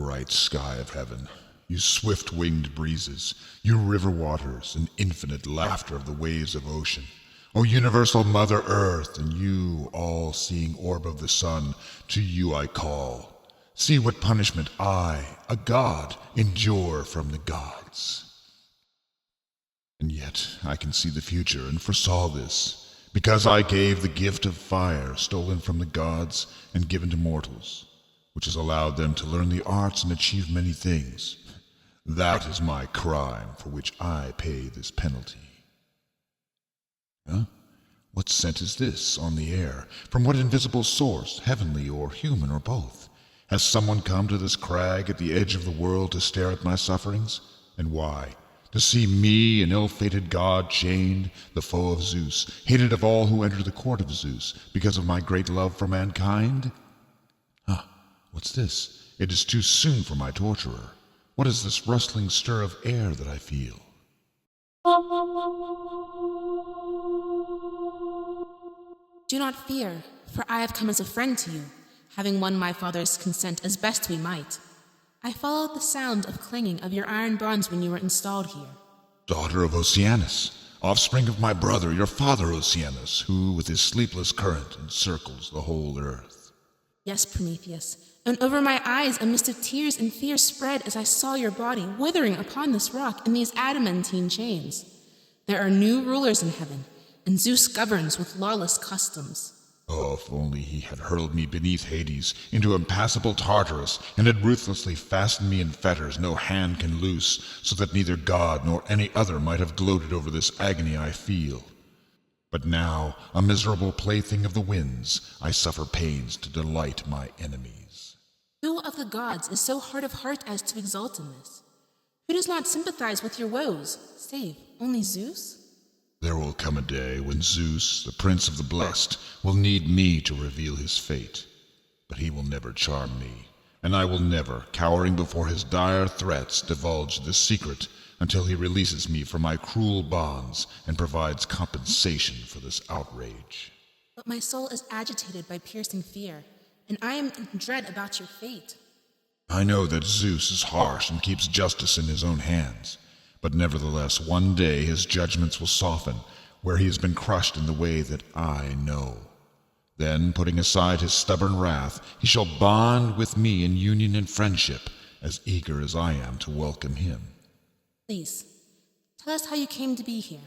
bright sky of heaven, you swift-winged breezes, you river waters, and infinite laughter of the waves of ocean, O universal Mother Earth, and you, all-seeing orb of the sun, to you I call. See what punishment I, a god, endure from the gods. And yet I can see the future and foresaw this, because I gave the gift of fire stolen from the gods and given to mortals, which has allowed them to learn the arts and achieve many things. That is my crime for which I pay this penalty. Huh? What scent is this on the air? From what invisible source, heavenly or human or both? Has someone come to this crag at the edge of the world to stare at my sufferings? And why? To see me, an ill-fated god, chained, the foe of Zeus, hated of all who enter the court of Zeus, because of my great love for mankind? Huh, what's this? It is too soon for my torturer. What is this rustling stir of air that I feel? Do not fear, for I have come as a friend to you, having won my father's consent as best we might. I followed the sound of clanging of your iron bronze when you were installed here. Daughter of Oceanus, offspring of my brother, your father Oceanus, who with his sleepless current encircles the whole earth. Yes, Prometheus, and over my eyes a mist of tears and fear spread as I saw your body withering upon this rock in these adamantine chains. There are new rulers in heaven, and Zeus governs with lawless customs. Oh, if only he had hurled me beneath Hades, into impassable Tartarus, and had ruthlessly fastened me in fetters no hand can loose, so that neither God nor any other might have gloated over this agony I feel. But now, a miserable plaything of the winds, I suffer pains to delight my enemies. Who of the gods is so hard of heart as to exult in this? Who does not sympathize with your woes, save only Zeus? There will come a day when Zeus, the prince of the blessed, will need me to reveal his fate. But he will never charm me, and I will never, cowering before his dire threats, divulge this secret until he releases me from my cruel bonds and provides compensation for this outrage. But my soul is agitated by piercing fear, and I am in dread about your fate. I know that Zeus is harsh and keeps justice in his own hands. But nevertheless, one day his judgments will soften, where he has been crushed in the way that I know. Then, putting aside his stubborn wrath, he shall bond with me in union and friendship, as eager as I am to welcome him. Please, tell us how you came to be here,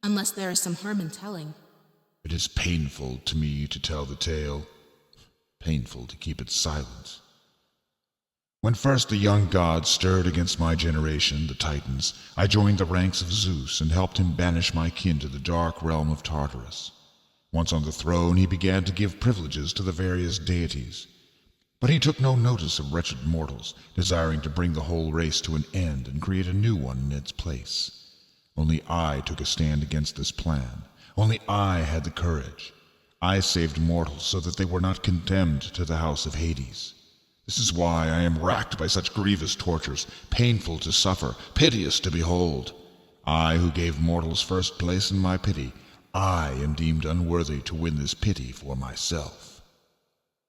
unless there is some harm in telling. It is painful to me to tell the tale, painful to keep it silent. When first the young gods stirred against my generation, the Titans, I joined the ranks of Zeus and helped him banish my kin to the dark realm of Tartarus. Once on the throne, he began to give privileges to the various deities. But he took no notice of wretched mortals, desiring to bring the whole race to an end and create a new one in its place. Only I took a stand against this plan. Only I had the courage. I saved mortals so that they were not condemned to the house of Hades. This is why I am racked by such grievous tortures, painful to suffer, piteous to behold. I, who gave mortals first place in my pity, I am deemed unworthy to win this pity for myself.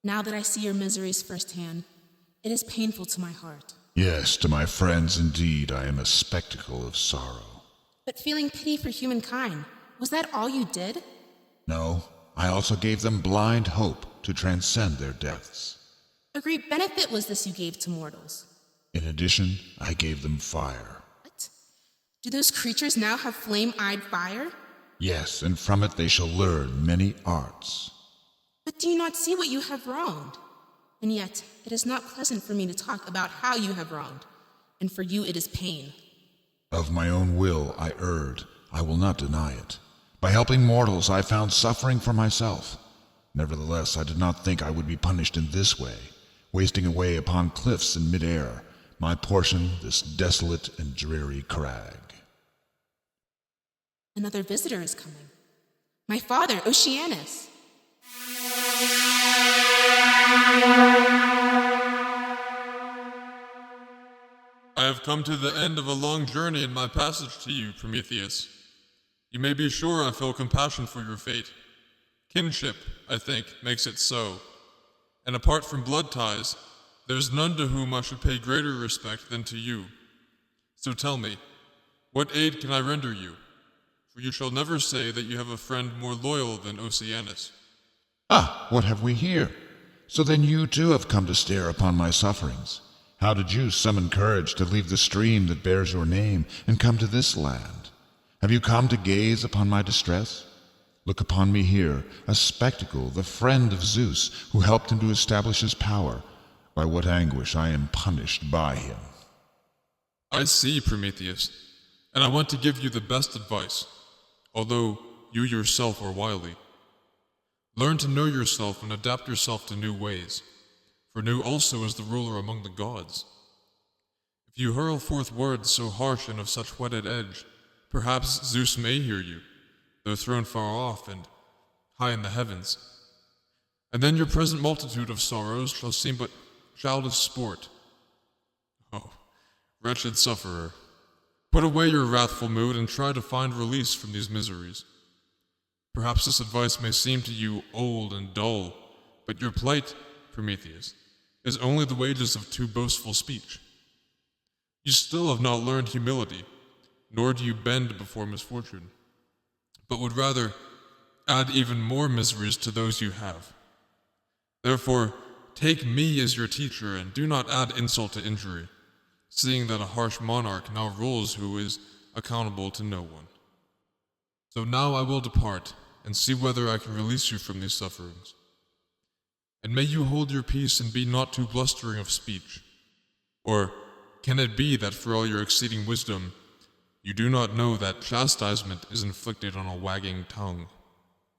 Now that I see your miseries firsthand, it is painful to my heart. Yes, to my friends indeed I am a spectacle of sorrow. But feeling pity for humankind, was that all you did? No, I also gave them blind hope to transcend their deaths. A great benefit was this you gave to mortals. In addition, I gave them fire. What? Do those creatures now have flame-eyed fire? Yes, and from it they shall learn many arts. But do you not see what you have wronged? And yet, it is not pleasant for me to talk about how you have wronged, and for you it is pain. Of my own will I erred, I will not deny it. By helping mortals I found suffering for myself. Nevertheless, I did not think I would be punished in this way. Wasting away upon cliffs in mid-air, my portion this desolate and dreary crag. Another visitor is coming. My father, Oceanus. I have come to the end of a long journey in my passage to you, Prometheus. You may be sure I feel compassion for your fate. Kinship, I think, makes it so. And apart from blood ties, there's none to whom I should pay greater respect than to you. So tell me, what aid can I render you? For you shall never say that you have a friend more loyal than Oceanus. Ah, what have we here? So then you too have come to stare upon my sufferings. How did you summon courage to leave the stream that bears your name and come to this land? Have you come to gaze upon my distress? Look upon me here, a spectacle, the friend of Zeus, who helped him to establish his power. By what anguish I am punished by him. I see, Prometheus, and I want to give you the best advice, although you yourself are wily. Learn to know yourself and adapt yourself to new ways, for new also is the ruler among the gods. If you hurl forth words so harsh and of such whetted edge, perhaps Zeus may hear you, though thrown far off and high in the heavens. And then your present multitude of sorrows shall seem but childish sport. Oh, wretched sufferer, put away your wrathful mood and try to find release from these miseries. Perhaps this advice may seem to you old and dull, but your plight, Prometheus, is only the wages of too boastful speech. You still have not learned humility, nor do you bend before misfortune, but would rather add even more miseries to those you have. Therefore, take me as your teacher and do not add insult to injury, seeing that a harsh monarch now rules who is accountable to no one. So now I will depart and see whether I can release you from these sufferings. And may you hold your peace and be not too blustering of speech. Or can it be that for all your exceeding wisdom, you do not know that chastisement is inflicted on a wagging tongue?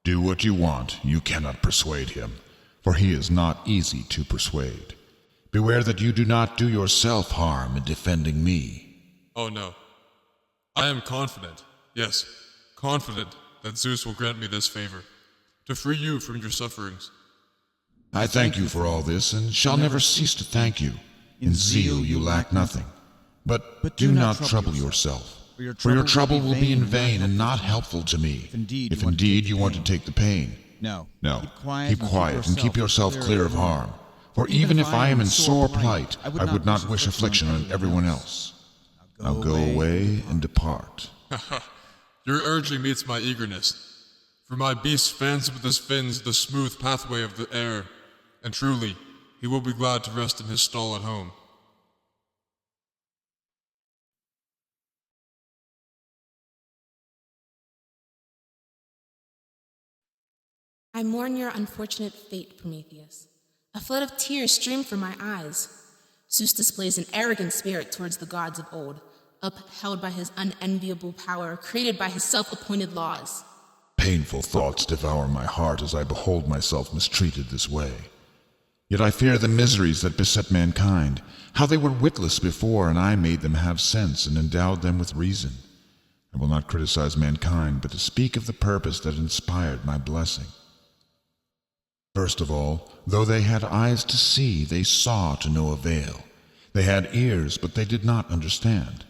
Do what you want, you cannot persuade him, for he is not easy to persuade. Beware that you do not do yourself harm in defending me. Oh no. I am confident, yes, confident that Zeus will grant me this favor, to free you from your sufferings. I thank you for all this, and shall never cease to thank you. In zeal you lack nothing. But do not trouble yourself, for your trouble will be in vain and not helpful to me, if indeed you want to take the pain. No. Keep quiet and keep yourself clear of harm. For even if I am in sore plight, I would not wish affliction on everyone else. Now go away and depart. Your urging meets my eagerness, for my beast fans with his fins the smooth pathway of the air, and truly, he will be glad to rest in his stall at home. I mourn your unfortunate fate, Prometheus. A flood of tears stream from my eyes. Zeus displays an arrogant spirit towards the gods of old, upheld by his unenviable power, created by his self-appointed laws. Painful thoughts devour my heart as I behold myself mistreated this way. Yet I fear the miseries that beset mankind, how they were witless before, and I made them have sense and endowed them with reason. I will not criticize mankind, but to speak of the purpose that inspired my blessing. First of all, though they had eyes to see, they saw to no avail. They had ears, but they did not understand.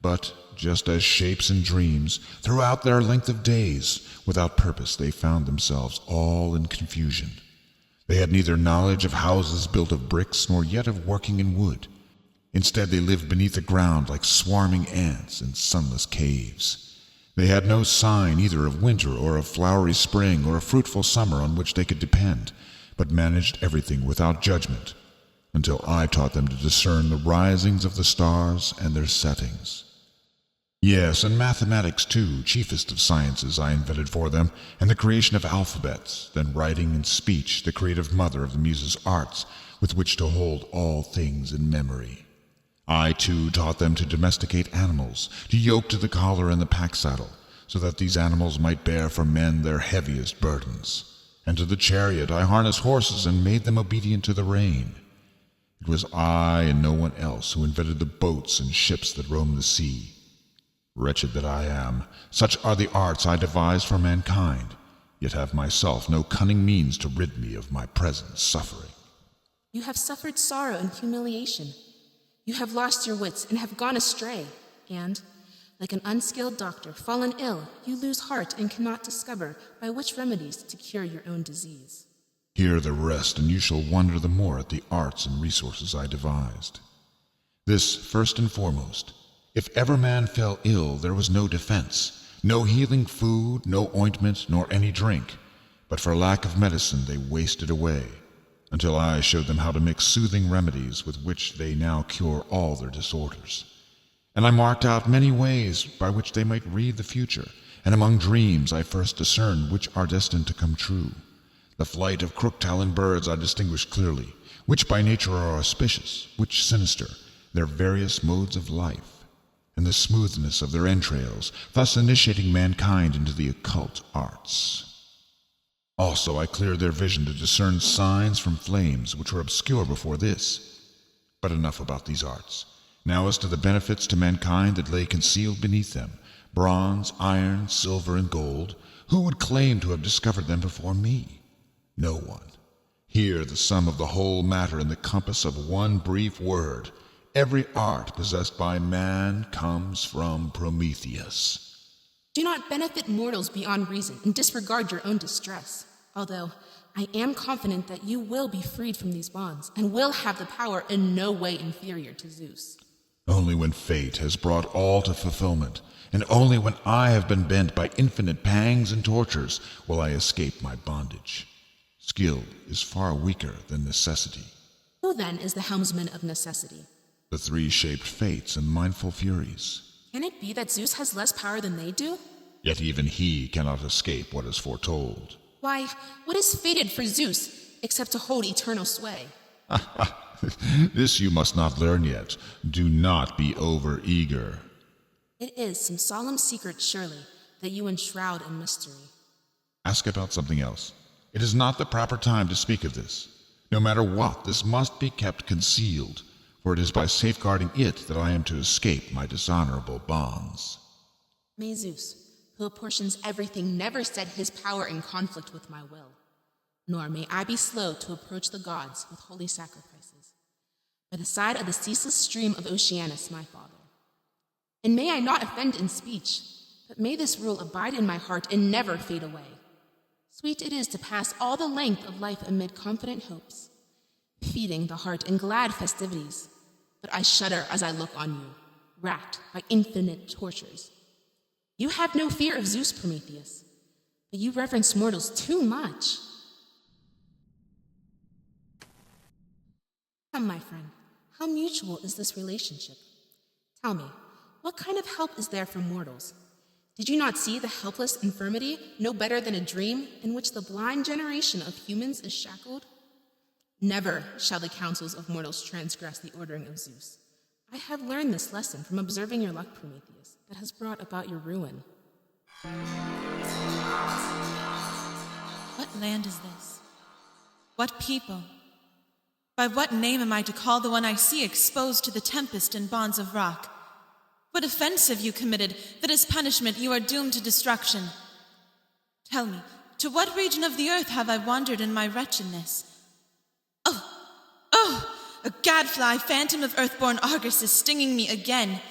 But, just as shapes in dreams, throughout their length of days, without purpose they found themselves all in confusion. They had neither knowledge of houses built of bricks, nor yet of working in wood. Instead they lived beneath the ground like swarming ants in sunless caves. They had no sign either of winter or of flowery spring or a fruitful summer on which they could depend, but managed everything without judgment, until I taught them to discern the risings of the stars and their settings. Yes, and mathematics too, chiefest of sciences, I invented for them, and the creation of alphabets, then writing and speech, the creative mother of the Muses' arts, with which to hold all things in memory. I, too, taught them to domesticate animals, to yoke to the collar and the pack-saddle, so that these animals might bear for men their heaviest burdens. And to the chariot I harnessed horses and made them obedient to the rein. It was I and no one else who invented the boats and ships that roam the sea. Wretched that I am, such are the arts I devised for mankind, yet have myself no cunning means to rid me of my present suffering. You have suffered sorrow and humiliation. You have lost your wits and have gone astray, and, like an unskilled doctor fallen ill, you lose heart and cannot discover by which remedies to cure your own disease. Hear the rest, and you shall wonder the more at the arts and resources I devised. This first and foremost. If ever man fell ill, there was no defense, no healing food, no ointment, nor any drink. But for lack of medicine they wasted away, until I showed them how to mix soothing remedies with which they now cure all their disorders. And I marked out many ways by which they might read the future, and among dreams I first discerned which are destined to come true. The flight of crook-taloned birds I distinguished clearly, which by nature are auspicious, which sinister, their various modes of life, and the smoothness of their entrails, thus initiating mankind into the occult arts. Also I cleared their vision to discern signs from flames which were obscure before this. But enough about these arts. Now as to the benefits to mankind that lay concealed beneath them, bronze, iron, silver, and gold, who would claim to have discovered them before me? No one. Here the sum of the whole matter in the compass of one brief word. Every art possessed by man comes from Prometheus. Do not benefit mortals beyond reason and disregard your own distress, although I am confident that you will be freed from these bonds and will have the power in no way inferior to Zeus. Only when fate has brought all to fulfillment, and only when I have been bent by infinite pangs and tortures, will I escape my bondage. Skill is far weaker than necessity. Who then is the helmsman of necessity? The three-shaped fates and mindful furies. Can it be that Zeus has less power than they do? Yet even he cannot escape what is foretold. Why, what is fated for Zeus, except to hold eternal sway? This you must not learn yet. Do not be over-eager. It is some solemn secret, surely, that you enshroud in mystery. Ask about something else. It is not the proper time to speak of this. No matter what, this must be kept concealed, for it is by safeguarding it that I am to escape my dishonorable bonds. May Zeus, who apportions everything, never set his power in conflict with my will, nor may I be slow to approach the gods with holy sacrifices, by the side of the ceaseless stream of Oceanus, my father. And may I not offend in speech, but may this rule abide in my heart and never fade away. Sweet it is to pass all the length of life amid confident hopes, feeding the heart in glad festivities. But I shudder as I look on you, racked by infinite tortures. You have no fear of Zeus, Prometheus, but you reverence mortals too much. Come, my friend, how mutual is this relationship? Tell me, what kind of help is there from mortals? Did you not see the helpless infirmity, no better than a dream, in which the blind generation of humans is shackled? Never shall the counsels of mortals transgress the ordering of Zeus. I have learned this lesson from observing your luck, Prometheus, that has brought about your ruin. What land is this? What people? By what name am I to call the one I see exposed to the tempest and bonds of rock? What offense have you committed that as punishment you are doomed to destruction? Tell me, to what region of the earth have I wandered in my wretchedness? Oh, a gadfly phantom of earthborn Argus is stinging me again.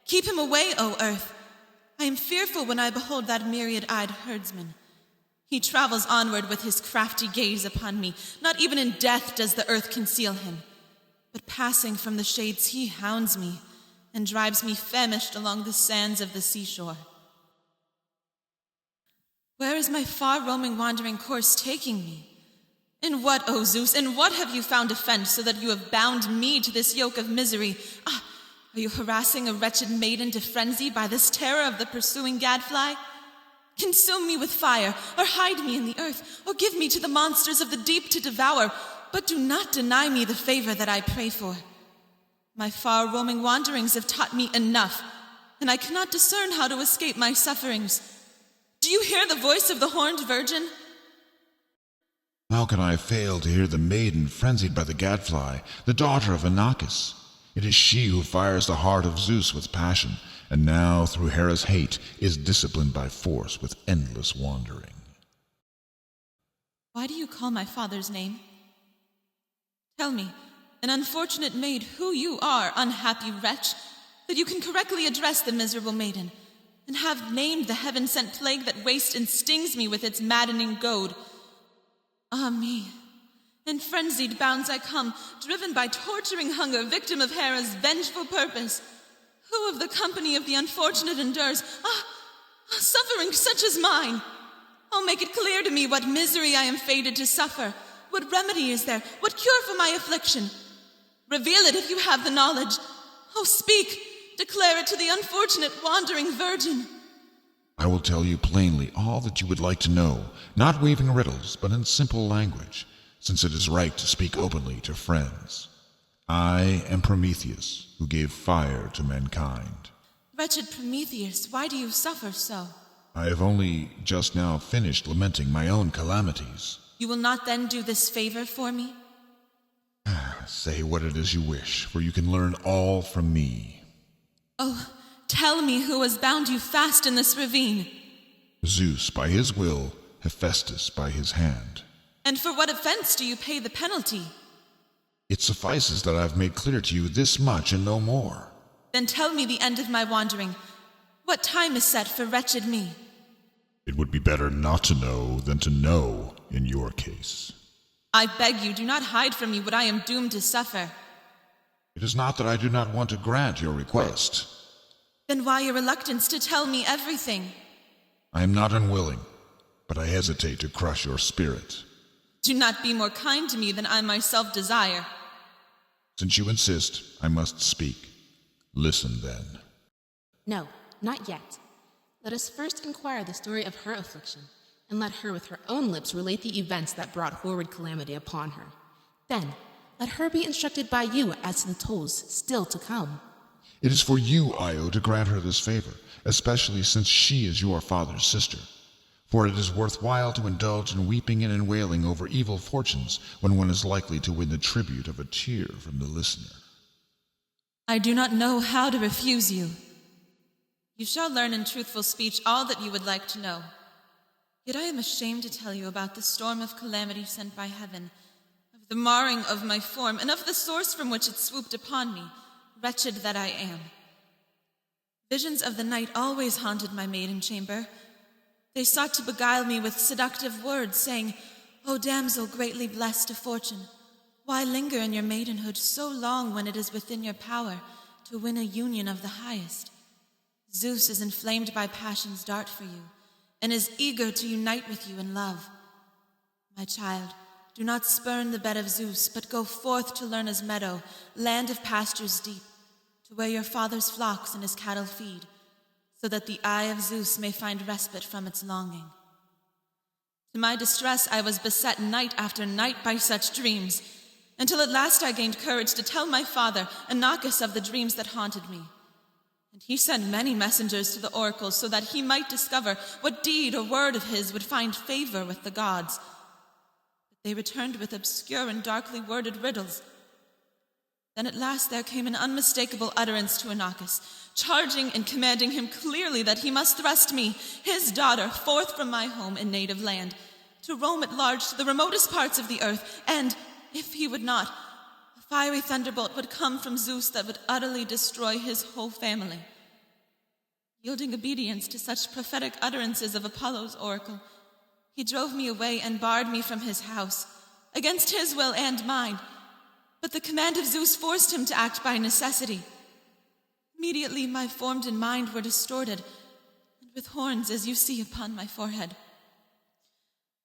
Keep him away, O earth. I am fearful when I behold that myriad-eyed herdsman. He travels onward with his crafty gaze upon me. Not even in death does the earth conceal him. But passing from the shades he hounds me and drives me famished along the sands of the seashore. Where is my far-roaming wandering course taking me? In what, O Zeus, in what have you found offense so that you have bound me to this yoke of misery? Are you harassing a wretched maiden to frenzy by this terror of the pursuing gadfly? Consume me with fire, or hide me in the earth, or give me to the monsters of the deep to devour, but do not deny me the favor that I pray for. My far-roaming wanderings have taught me enough, and I cannot discern how to escape my sufferings. Do you hear the voice of the horned virgin? How can I fail to hear the maiden frenzied by the gadfly, the daughter of Aeschylus? It is she who fires the heart of Zeus with passion, and now, through Hera's hate, is disciplined by force with endless wandering. Why do you call my father's name? Tell me, an unfortunate maid, who you are, unhappy wretch, that you can correctly address the miserable maiden, and have named the heaven-sent plague that wastes and stings me with its maddening goad. Ah me! In frenzied bounds I come, driven by torturing hunger, victim of Hera's vengeful purpose. Who of the company of the unfortunate endures, suffering such as mine? Oh, make it clear to me what misery I am fated to suffer. What remedy is there? What cure for my affliction? Reveal it if you have the knowledge. Oh, speak! Declare it to the unfortunate wandering virgin. I will tell you plainly all that you would like to know, not weaving riddles, but in simple language, since it is right to speak openly to friends. I am Prometheus, who gave fire to mankind. Wretched Prometheus, why do you suffer so? I have only just now finished lamenting my own calamities. You will not then do this favor for me? Say what it is you wish, for you can learn all from me. Oh, tell me who has bound you fast in this ravine. Zeus by his will, Hephaestus by his hand. And for what offense do you pay the penalty? It suffices that I have made clear to you this much and no more. Then tell me the end of my wandering. What time is set for wretched me? It would be better not to know than to know in your case. I beg you, do not hide from me what I am doomed to suffer. It is not that I do not want to grant your request. Then why your reluctance to tell me everything? I am not unwilling, but I hesitate to crush your spirit. Do not be more kind to me than I myself desire. Since you insist, I must speak. Listen then. No, not yet. Let us first inquire the story of her affliction, and let her with her own lips relate the events that brought horrid calamity upon her. Then, let her be instructed by you as to the toils still to come. It is for you, Io, to grant her this favor, especially since she is your father's sister. For it is worthwhile to indulge in weeping and in wailing over evil fortunes when one is likely to win the tribute of a tear from the listener. I do not know how to refuse you. You shall learn in truthful speech all that you would like to know. Yet I am ashamed to tell you about the storm of calamity sent by heaven, of the marring of my form, and of the source from which it swooped upon me, wretched that I am. Visions of the night always haunted my maiden chamber. They sought to beguile me with seductive words, saying, O damsel greatly blessed of fortune, why linger in your maidenhood so long when it is within your power to win a union of the highest? Zeus is inflamed by passion's dart for you, and is eager to unite with you in love. My child, do not spurn the bed of Zeus, but go forth to Lerna's meadow, land of pastures deep, to where your father's flocks and his cattle feed, so that the eye of Zeus may find respite from its longing. To my distress, I was beset night after night by such dreams, until at last I gained courage to tell my father, Aeschylus, of the dreams that haunted me. And he sent many messengers to the oracles so that he might discover what deed or word of his would find favor with the gods. But they returned with obscure and darkly worded riddles. Then at last there came an unmistakable utterance to Aeschylus, charging and commanding him clearly that he must thrust me, his daughter, forth from my home and native land, to roam at large to the remotest parts of the earth, and, if he would not, a fiery thunderbolt would come from Zeus that would utterly destroy his whole family. Yielding obedience to such prophetic utterances of Apollo's oracle, he drove me away and barred me from his house, against his will and mine. But the command of Zeus forced him to act by necessity. Immediately my form and mind were distorted, and with horns as you see upon my forehead.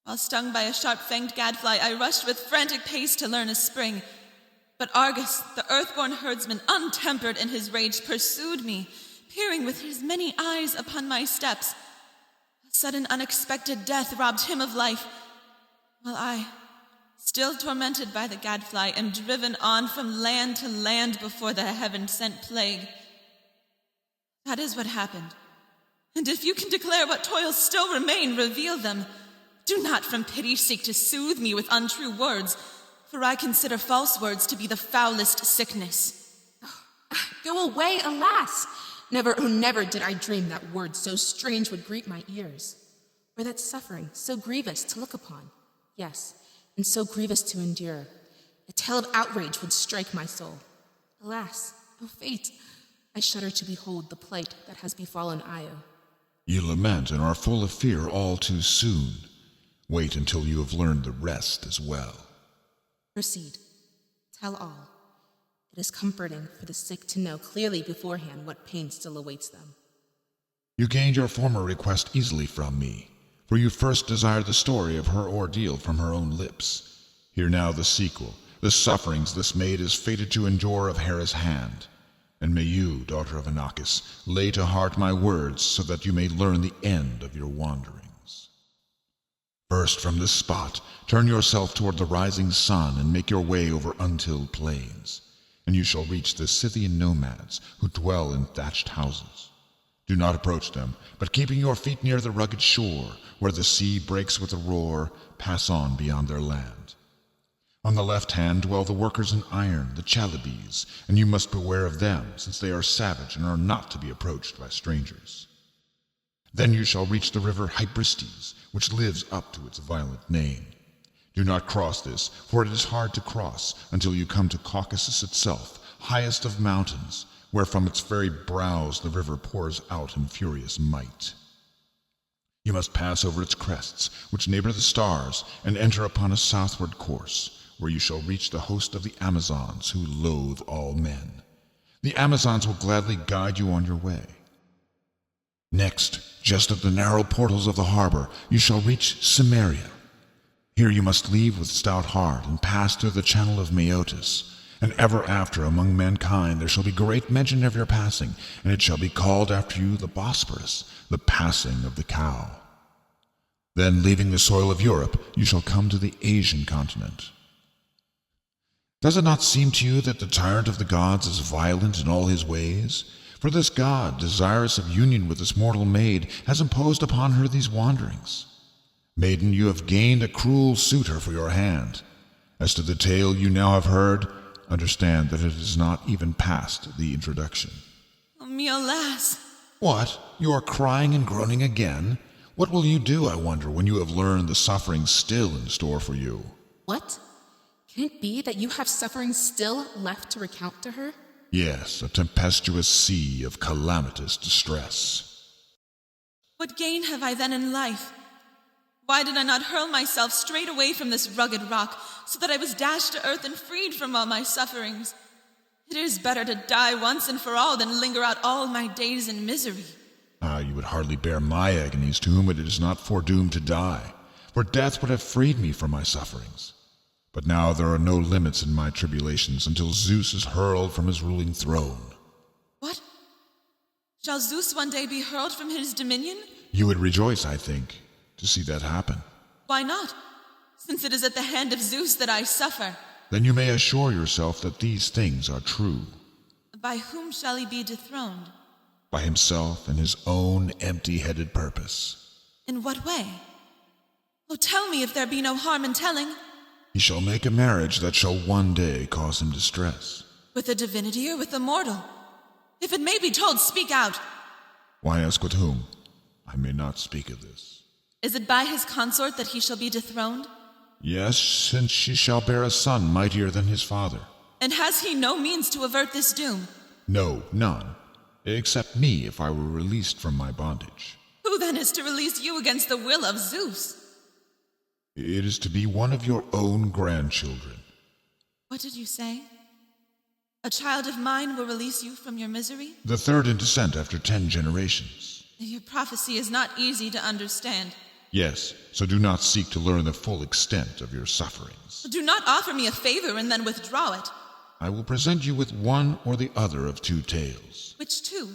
While stung by a sharp-fanged gadfly, I rushed with frantic pace to Lerna's spring. But Argus, the earthborn herdsman, untempered in his rage, pursued me, peering with his many eyes upon my steps. A sudden unexpected death robbed him of life, while I, still tormented by the gadfly, am driven on from land to land before the heaven-sent plague. That is what happened. And if you can declare what toils still remain, reveal them. Do not from pity seek to soothe me with untrue words, for I consider false words to be the foulest sickness. Go away, alas! Never, oh never did I dream that words so strange would greet my ears, or that suffering so grievous to look upon, yes, and so grievous to endure. A tale of outrage would strike my soul. Alas, O fate, I shudder to behold the plight that has befallen Io. You lament and are full of fear all too soon. Wait until you have learned the rest as well. Proceed. Tell all. It is comforting for the sick to know clearly beforehand what pain still awaits them. You gained your former request easily from me, for you first desired the story of her ordeal from her own lips. Hear now the sequel, the sufferings this maid is fated to endure of Hera's hand. And may you, daughter of Aeschylus, lay to heart my words so that you may learn the end of your wanderings. First, from this spot, turn yourself toward the rising sun and make your way over untilled plains, and you shall reach the Scythian nomads who dwell in thatched houses. Do not approach them, but keeping your feet near the rugged shore, where the sea breaks with a roar, pass on beyond their land. On the left hand dwell the workers in iron, the Chalybes, and you must beware of them, since they are savage and are not to be approached by strangers. Then you shall reach the river Hyperestes, which lives up to its violent name. Do not cross this, for it is hard to cross until you come to Caucasus itself, highest of mountains, where from its very brows the river pours out in furious might. You must pass over its crests, which neighbor the stars, and enter upon a southward course, where you shall reach the host of the Amazons who loathe all men. The Amazons will gladly guide you on your way. Next, just at the narrow portals of the harbor, you shall reach Cimmeria. Here you must leave with stout heart and pass through the channel of Meotis, and ever after among mankind there shall be great mention of your passing, and it shall be called after you the Bosporus, the passing of the cow. Then, leaving the soil of Europe, you shall come to the Asian continent. Does it not seem to you that the tyrant of the gods is violent in all his ways? For this god, desirous of union with this mortal maid, has imposed upon her these wanderings. Maiden, you have gained a cruel suitor for your hand. As to the tale you now have heard, understand that it is not even past the introduction. Oh, me alas! What? You are crying and groaning again? What will you do, I wonder, when you have learned the suffering still in store for you? What? Can it be that you have suffering still left to recount to her? Yes, a tempestuous sea of calamitous distress. What gain have I then in life? Why did I not hurl myself straight away from this rugged rock, so that I was dashed to earth and freed from all my sufferings? It is better to die once and for all than linger out all my days in misery. Ah, you would hardly bear my agonies to whom it is not foredoomed to die, for death would have freed me from my sufferings. But now there are no limits in my tribulations until Zeus is hurled from his ruling throne. What? Shall Zeus one day be hurled from his dominion? You would rejoice, I think, to see that happen. Why not? Since it is at the hand of Zeus that I suffer. Then you may assure yourself that these things are true. By whom shall he be dethroned? By himself and his own empty-headed purpose. In what way? Oh, tell me if there be no harm in telling. He shall make a marriage that shall one day cause him distress. With a divinity or with a mortal? If it may be told, speak out. Why ask with whom? I may not speak of this. Is it by his consort that he shall be dethroned? Yes, since she shall bear a son mightier than his father. And has he no means to avert this doom? No, none. Except me, if I were released from my bondage. Who then is to release you against the will of Zeus? It is to be one of your own grandchildren. What did you say? A child of mine will release you from your misery? The third in descent after 10 generations. Your prophecy is not easy to understand. Yes, so do not seek to learn the full extent of your sufferings. Do not offer me a favor and then withdraw it. I will present you with one or the other of 2 tales. Which 2?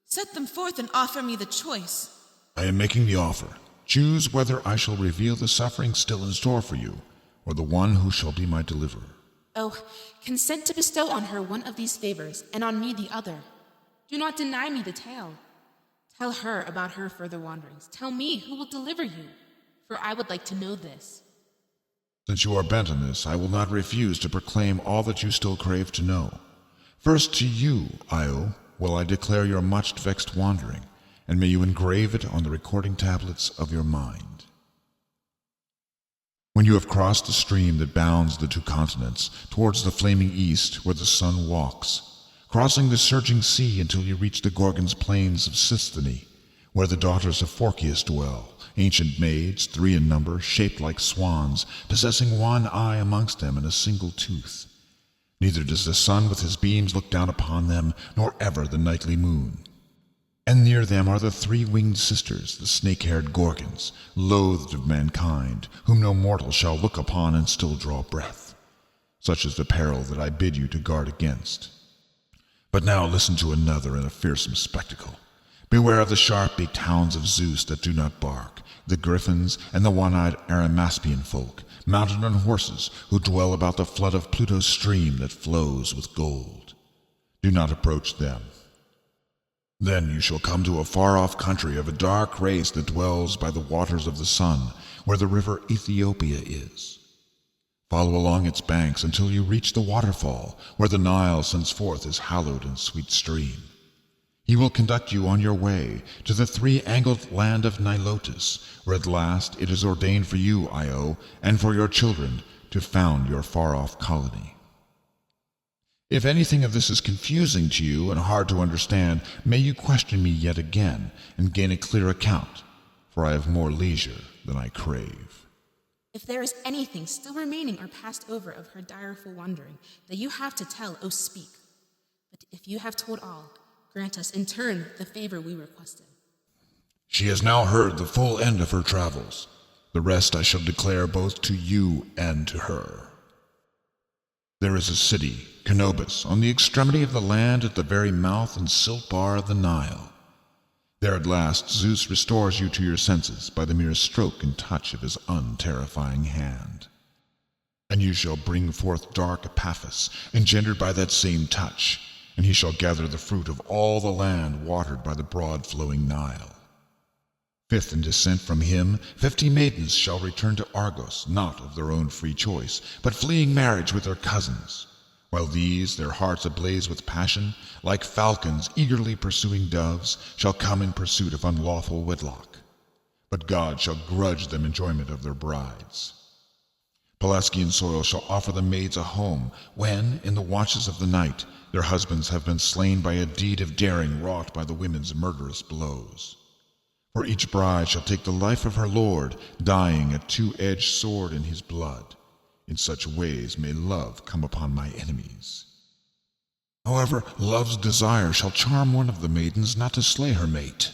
Set them forth and offer me the choice. I am making the offer. Choose whether I shall reveal the suffering still in store for you, or the one who shall be my deliverer. Oh, consent to bestow on her one of these favors, and on me the other. Do not deny me the tale. Tell her about her further wanderings. Tell me who will deliver you, for I would like to know this. Since you are bent on this, I will not refuse to proclaim all that you still crave to know. First to you, Io, will I declare your much vexed wandering, and may you engrave it on the recording tablets of your mind. When you have crossed the stream that bounds the 2 continents, towards the flaming east where the sun walks, crossing the surging sea until you reach the Gorgon's plains of Sisthony, where the daughters of Phorkyas dwell, ancient maids, 3 in number, shaped like swans, possessing 1 eye amongst them and a single tooth. Neither does the sun with his beams look down upon them, nor ever the nightly moon. And near them are the 3-winged sisters, the snake-haired Gorgons, loathed of mankind, whom no mortal shall look upon and still draw breath. Such is the peril that I bid you to guard against. But now listen to another and a fearsome spectacle. Beware of the sharp-beaked hounds of Zeus that do not bark, the griffins and the one-eyed Arimaspian folk, mounted on horses, who dwell about the flood of Pluto's stream that flows with gold. Do not approach them. Then you shall come to a far-off country of a dark race that dwells by the waters of the sun, where the river Ethiopia is. Follow along its banks until you reach the waterfall, where the Nile sends forth his hallowed and sweet stream. He will conduct you on your way to the 3-angled land of Nilotus, where at last it is ordained for you, Io, and for your children, to found your far-off colony. If anything of this is confusing to you and hard to understand, may you question me yet again and gain a clear account, for I have more leisure than I crave. If there is anything still remaining or passed over of her direful wandering that you have to tell, O speak. But if you have told all, grant us in turn the favor we requested. She has now heard the full end of her travels. The rest I shall declare both to you and to her. There is a city, Canobus, on the extremity of the land at the very mouth and silt bar of the Nile. There at last Zeus restores you to your senses by the mere stroke and touch of his unterrifying hand. And you shall bring forth dark Epaphus, engendered by that same touch, and he shall gather the fruit of all the land watered by the broad-flowing Nile. Fifth in descent from him, 50 maidens shall return to Argos, not of their own free choice, but fleeing marriage with their cousins, while these, their hearts ablaze with passion, like falcons eagerly pursuing doves, shall come in pursuit of unlawful wedlock. But God shall grudge them enjoyment of their brides. Pelasgian soil shall offer the maids a home, when, in the watches of the night, their husbands have been slain by a deed of daring wrought by the women's murderous blows. For each bride shall take the life of her lord, dying a 2-edged sword in his blood. In such ways may love come upon my enemies. However, love's desire shall charm one of the maidens not to slay her mate.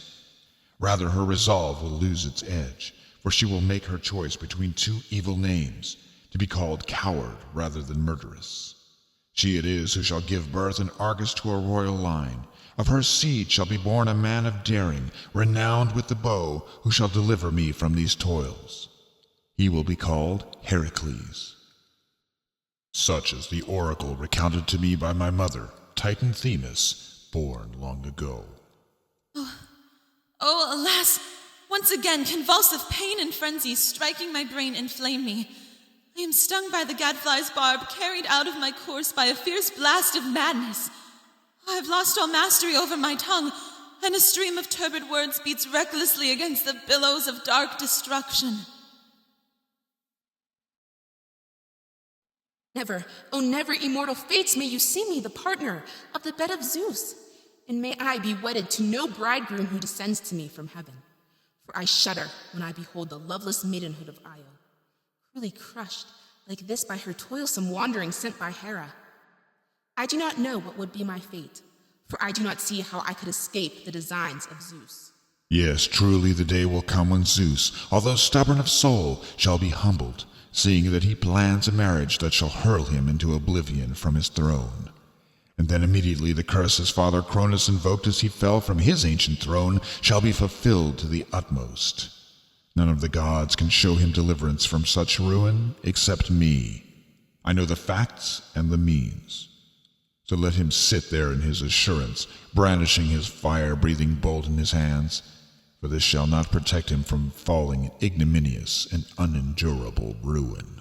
Rather, her resolve will lose its edge, for she will make her choice between 2 evil names, to be called coward rather than murderess. She it is who shall give birth in Argos to a royal line. Of her seed shall be born a man of daring, renowned with the bow, who shall deliver me from these toils. He will be called Heracles. Such is the oracle recounted to me by my mother, Titan Themis, born long ago. Oh, alas! Once again, convulsive pain and frenzy striking my brain inflame me. I am stung by the gadfly's barb, carried out of my course by a fierce blast of madness. I have lost all mastery over my tongue, and a stream of turbid words beats recklessly against the billows of dark destruction. Never, oh never, immortal fates, may you see me the partner of the bed of Zeus, and may I be wedded to no bridegroom who descends to me from heaven. For I shudder when I behold the loveless maidenhood of Io, cruelly crushed like this by her toilsome wandering sent by Hera. I do not know what would be my fate, for I do not see how I could escape the designs of Zeus. Yes, truly the day will come when Zeus, although stubborn of soul, shall be humbled, seeing that he plans a marriage that shall hurl him into oblivion from his throne. And then immediately the curse his father Cronus invoked as he fell from his ancient throne shall be fulfilled to the utmost. None of the gods can show him deliverance from such ruin except me. I know the facts and the means. So let him sit there in his assurance, brandishing his fire-breathing bolt in his hands, for this shall not protect him from falling in ignominious and unendurable ruin.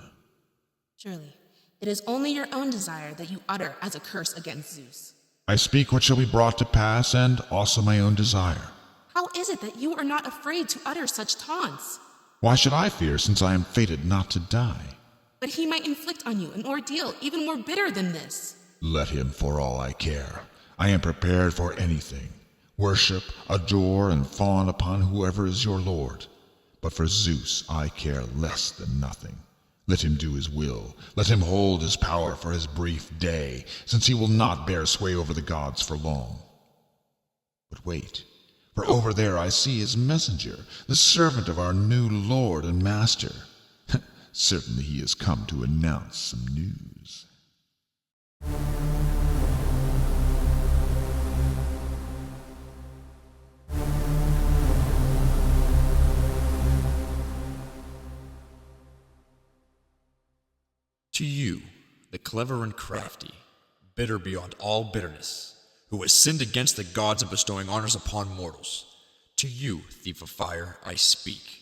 Surely, it is only your own desire that you utter as a curse against Zeus. I speak what shall be brought to pass, and also my own desire. How is it that you are not afraid to utter such taunts? Why should I fear, since I am fated not to die? But he might inflict on you an ordeal even more bitter than this. Let him, for all I care. I am prepared for anything. Worship, adore, and fawn upon whoever is your lord. But for Zeus I care less than nothing. Let him do his will. Let him hold his power for his brief day, since he will not bear sway over the gods for long. But wait, for over there I see his messenger, the servant of our new lord and master. Certainly he has come to announce some news. To you, the clever and crafty, bitter beyond all bitterness, who has sinned against the gods in bestowing honors upon mortals, to you, thief of fire, I speak.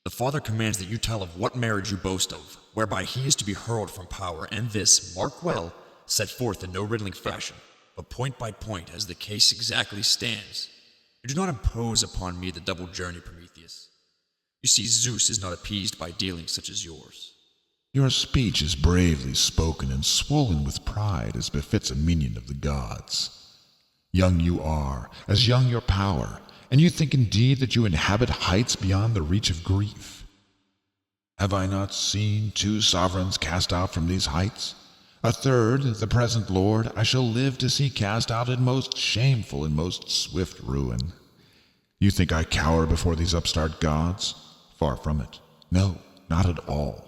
The Father commands that you tell of what marriage you boast of, whereby he is to be hurled from power, and this, mark well, set forth in no riddling fashion, but point by point as the case exactly stands. You do not impose upon me the double journey, Prometheus. You see, Zeus is not appeased by dealings such as yours. Your speech is bravely spoken and swollen with pride, as befits a minion of the gods. Young you are, as young your power, and you think indeed that you inhabit heights beyond the reach of grief. Have I not seen 2 sovereigns cast out from these heights? A third, the present lord, I shall live to see cast out in most shameful and most swift ruin. You think I cower before these upstart gods? Far from it. No, not at all.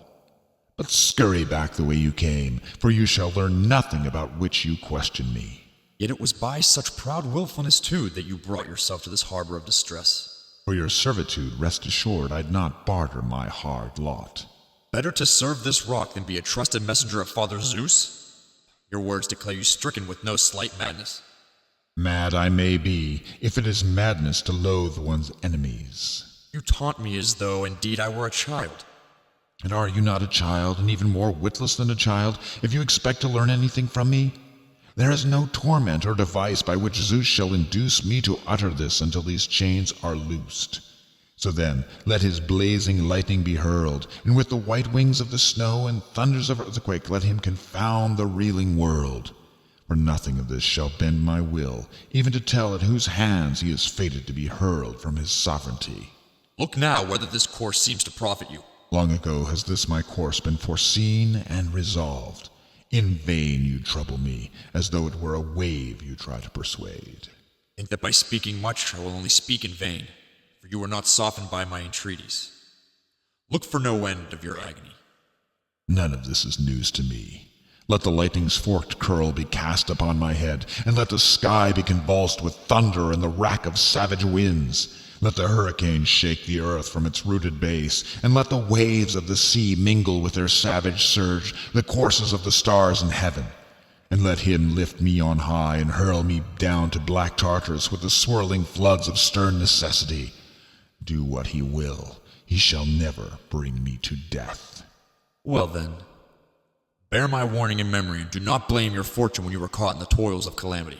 But scurry back the way you came, for you shall learn nothing about which you question me. Yet it was by such proud willfulness, too, that you brought yourself to this harbor of distress. For your servitude, rest assured I'd not barter my hard lot. Better to serve this rock than be a trusted messenger of Father Zeus? Your words declare you stricken with no slight madness. Mad I may be, if it is madness to loathe one's enemies. You taunt me as though, indeed, I were a child. And are you not a child, and even more witless than a child, if you expect to learn anything from me? There is no torment or device by which Zeus shall induce me to utter this until these chains are loosed. So then, let his blazing lightning be hurled, and with the white wings of the snow and thunders of earthquake let him confound the reeling world. For nothing of this shall bend my will, even to tell at whose hands he is fated to be hurled from his sovereignty. Look now whether this course seems to profit you. Long ago has this my course been foreseen and resolved. In vain you trouble me, as though it were a wave you try to persuade. Think that by speaking much I will only speak in vain, for you are not softened by my entreaties. Look for no end of your agony. None of this is news to me. Let the lightning's forked curl be cast upon my head, and let the sky be convulsed with thunder and the rack of savage winds. Let the hurricane shake the earth from its rooted base, and let the waves of the sea mingle with their savage surge the courses of the stars in heaven. And let him lift me on high and hurl me down to black Tartarus with the swirling floods of stern necessity. Do what he will, he shall never bring me to death. Well then, bear my warning in memory, and do not blame your fortune when you are caught in the toils of calamity.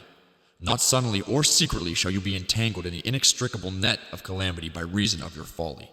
Not suddenly or secretly shall you be entangled in the inextricable net of calamity by reason of your folly.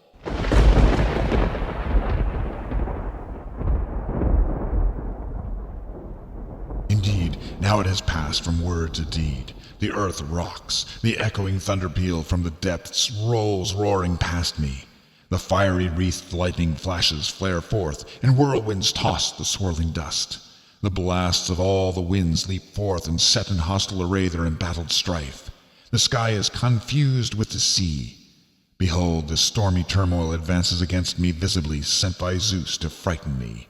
Indeed, now it has passed from word to deed. The earth rocks, the echoing thunder peal from the depths rolls roaring past me. The fiery wreathed lightning flashes flare forth, and whirlwinds toss the swirling dust. The blasts of all the winds leap forth and set in hostile array their embattled strife. The sky is confused with the sea. Behold, the stormy turmoil advances against me visibly, sent by Zeus to frighten me.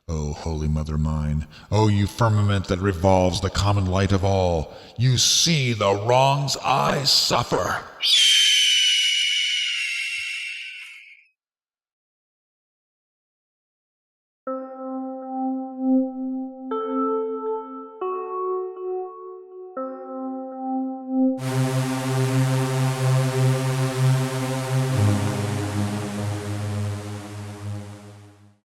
O holy mother mine, O you firmament that revolves the common light of all, you see the wrongs I suffer.